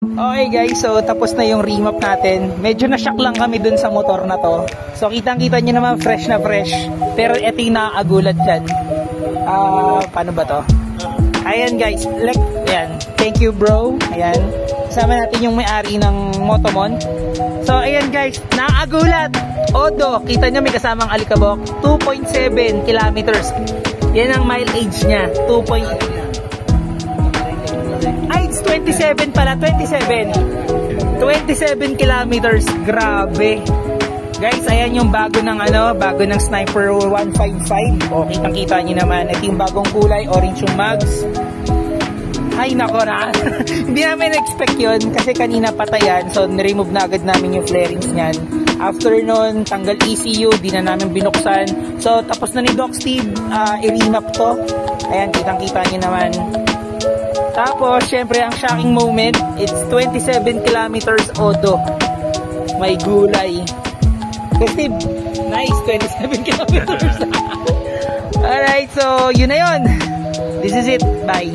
Okay guys, so tapos na yung remap natin. Medyo na-shock lang kami dun sa motor na to. So kitang-kita nyo naman fresh na fresh. Pero ito yung nakakagulat dyan. Paano ba to? Ayan guys, ayan. Thank you bro. Ayan. Kasama natin yung may-ari ng Motomon. So ayan guys, nakakagulat. Odo, kita nyo may kasamang alikabok. 2.7 kilometers. Yan ang mileage niya. 27 pala, 27 kilometers. Grabe. Guys, ayan yung bago ng Sniper 155. O, kitang-kita nyo naman. Ito yung bagong kulay, orange yung mags. Ay, nako na. Hindi namin expect yun kasi kanina patayan. So, niremove na agad namin yung flarings niyan. After nun, tanggal ECU, di na namin binuksan. So, tapos na ni Doc Steve, i-remap to. Ayan, kitang-kita nyo naman. Tapos, syempre, ang shocking moment, it's 27 kilometers Odo. May gulay. Steve, nice, 27 kilometers. Alright, so, yun na yun. This is it. Bye.